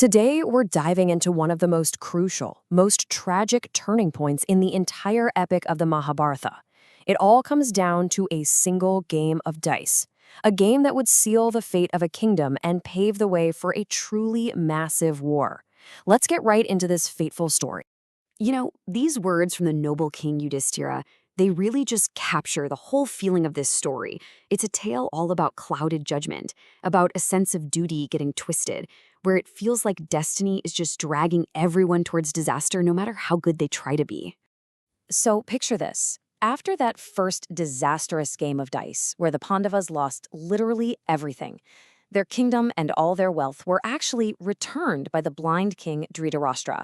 Today, we're diving into one of the most crucial, most tragic turning points in the entire epic of the Mahabharata. It all comes down to a single game of dice, a game that would seal the fate of a kingdom and pave the way for a truly massive war. Let's get right into this fateful story. These words from the noble king Yudhishthira, they really just capture the whole feeling of this story. It's a tale all about clouded judgment, about a sense of duty getting twisted, where it feels like destiny is just dragging everyone towards disaster no matter how good they try to be. So picture this. After that first disastrous game of dice, where the Pandavas lost literally everything, their kingdom and all their wealth were actually returned by the blind king Dhritarashtra.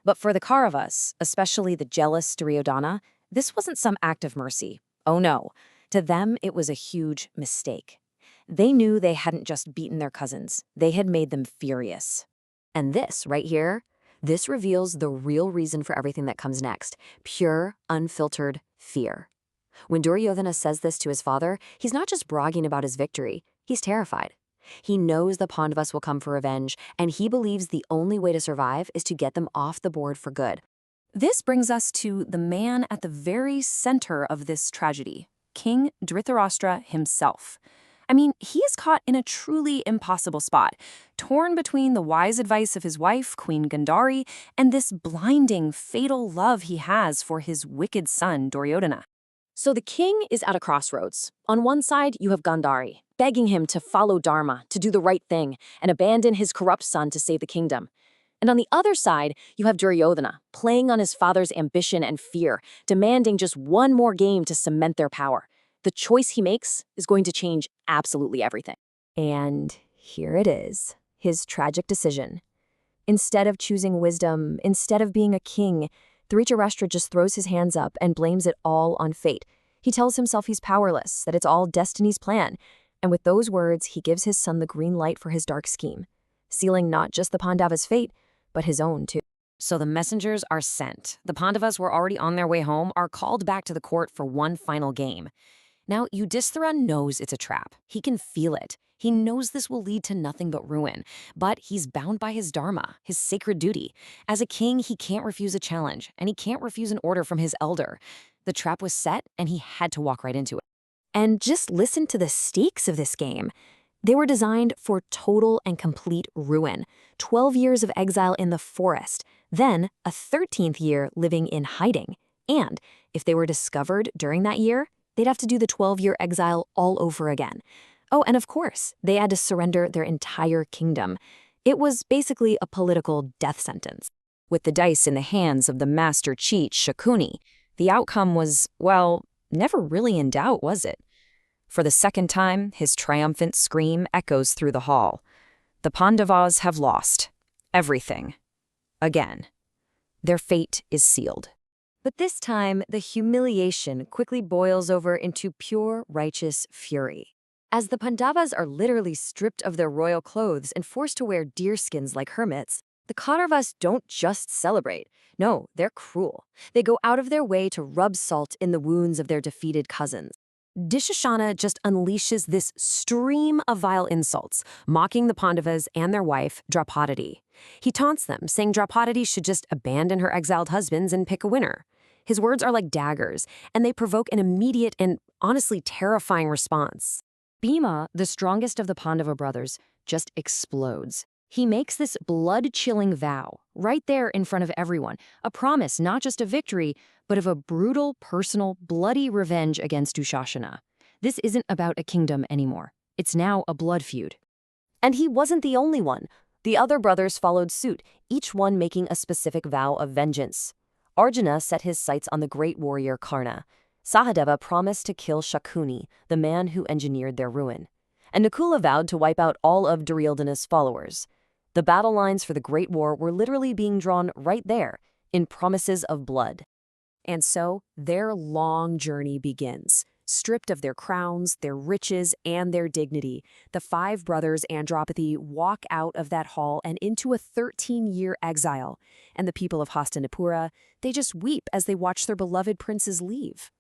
But for the Kauravas, especially the jealous Duryodhana, this wasn't some act of mercy. Oh no, to them it was a huge mistake. They knew they hadn't just beaten their cousins, they had made them furious. And this right here, this reveals the real reason for everything that comes next: pure, unfiltered fear. When Duryodhana says this to his father, he's not just bragging about his victory, he's terrified. He knows the Pandavas will come for revenge, and he believes the only way to survive is to get them off the board for good. This brings us to the man at the very center of this tragedy, King Dhritarashtra himself. I mean, he is caught in a truly impossible spot, torn between the wise advice of his wife, Queen Gandhari, and this blinding, fatal love he has for his wicked son, Duryodhana. So the king is at a crossroads. On one side, you have Gandhari, begging him to follow Dharma, to do the right thing, and abandon his corrupt son to save the kingdom. And on the other side, you have Duryodhana, playing on his father's ambition and fear, demanding just one more game to cement their power. The choice he makes is going to change absolutely everything. And here it is, his tragic decision. Instead of choosing wisdom, instead of being a king, Dhritarashtra just throws his hands up and blames it all on fate. He tells himself he's powerless, that it's all destiny's plan. And with those words, he gives his son the green light for his dark scheme, sealing not just the Pandavas' fate, but his own too. So the messengers are sent. The Pandavas were already on their way home, are called back to the court for one final game. Now, Yudhishthira knows it's a trap. He can feel it. He knows this will lead to nothing but ruin. But he's bound by his dharma, his sacred duty. As a king, he can't refuse a challenge, and he can't refuse an order from his elder. The trap was set, and he had to walk right into it. And just listen to the stakes of this game. They were designed for total and complete ruin. 12 years of exile in the forest, then a 13th year living in hiding. And if they were discovered during that year, they'd have to do the 12-year exile all over again. Oh, and of course, they had to surrender their entire kingdom. It was basically a political death sentence. With the dice in the hands of the master cheat, Shakuni, the outcome was, well, never really in doubt, was it? For the second time, his triumphant scream echoes through the hall. The Pandavas have lost everything. Again. Their fate is sealed. But this time, the humiliation quickly boils over into pure righteous fury. As the Pandavas are literally stripped of their royal clothes and forced to wear deerskins like hermits, the Kauravas don't just celebrate. No, they're cruel. They go out of their way to rub salt in the wounds of their defeated cousins. Dushashana just unleashes this stream of vile insults, mocking the Pandavas and their wife, Draupadi. He taunts them, saying Draupadi should just abandon her exiled husbands and pick a winner. His words are like daggers, and they provoke an immediate and honestly terrifying response. Bhima, the strongest of the Pandava brothers, just explodes. He makes this blood-chilling vow, right there in front of everyone, a promise not just of victory, but of a brutal, personal, bloody revenge against Dushashana. This isn't about a kingdom anymore. It's now a blood feud. And he wasn't the only one. The other brothers followed suit, each one making a specific vow of vengeance. Arjuna set his sights on the great warrior Karna. Sahadeva promised to kill Shakuni, the man who engineered their ruin. And Nakula vowed to wipe out all of Duryodhana's followers. The battle lines for the Great War were literally being drawn right there, in promises of blood. And so, their long journey begins. Stripped of their crowns, their riches, and their dignity, the five brothers and Draupadi walk out of that hall and into a 13-year exile. And the people of Hastinapura, they just weep as they watch their beloved princes leave.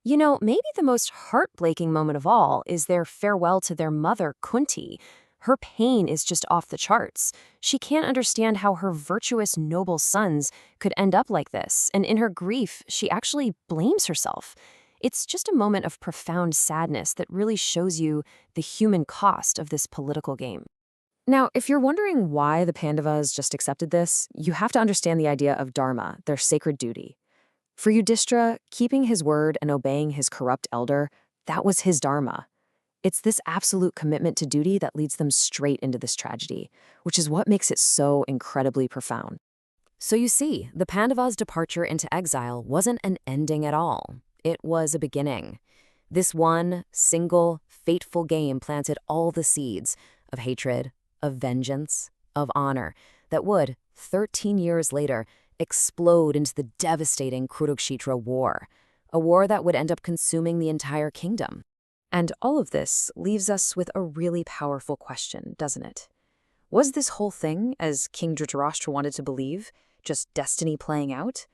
You know, maybe the most heartbreaking moment of all is their farewell to their mother, Kunti. Her pain is just off the charts. She can't understand how her virtuous, noble sons could end up like this, and in her grief, she actually blames herself. It's just a moment of profound sadness that really shows you the human cost of this political game. Now, if you're wondering why the Pandavas just accepted this, you have to understand the idea of dharma, their sacred duty. For Yudhishthira, keeping his word and obeying his corrupt elder, that was his dharma. It's this absolute commitment to duty that leads them straight into this tragedy, which is what makes it so incredibly profound. So you see, the Pandavas' departure into exile wasn't an ending at all. It was a beginning. This one, single, fateful game planted all the seeds of hatred, of vengeance, of honor, that would, 13 years later, explode into the devastating Kurukshetra War, a war that would end up consuming the entire kingdom. And all of this leaves us with a really powerful question, doesn't it? Was this whole thing, as King Dhritarashtra wanted to believe, just destiny playing out?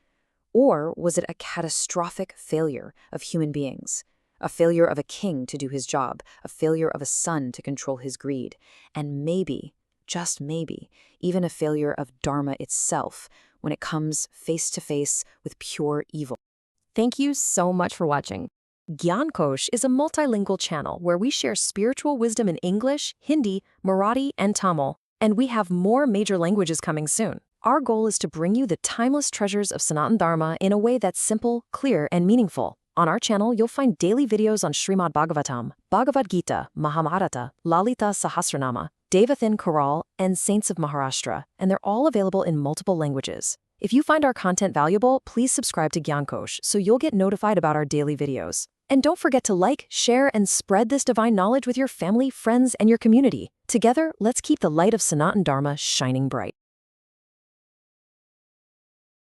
Or was it a catastrophic failure of human beings? A failure of a king to do his job, a failure of a son to control his greed, and maybe, just maybe, even a failure of dharma itself when it comes face to face with pure evil. Thank you so much for watching. Gyan Kosh is a multilingual channel where we share spiritual wisdom in English, Hindi, Marathi, and Tamil, and we have more major languages coming soon. Our goal is to bring you the timeless treasures of Sanatan Dharma in a way that's simple, clear, and meaningful. On our channel, you'll find daily videos on Srimad Bhagavatam, Bhagavad Gita, Mahabharata, Lalita Sahasranama, Devathin Choral, and Saints of Maharashtra, and they're all available in multiple languages. If you find our content valuable, please subscribe to Gyan Kosh so you'll get notified about our daily videos. And don't forget to like, share, and spread this divine knowledge with your family, friends, and your community. Together, let's keep the light of Sanatan Dharma shining bright.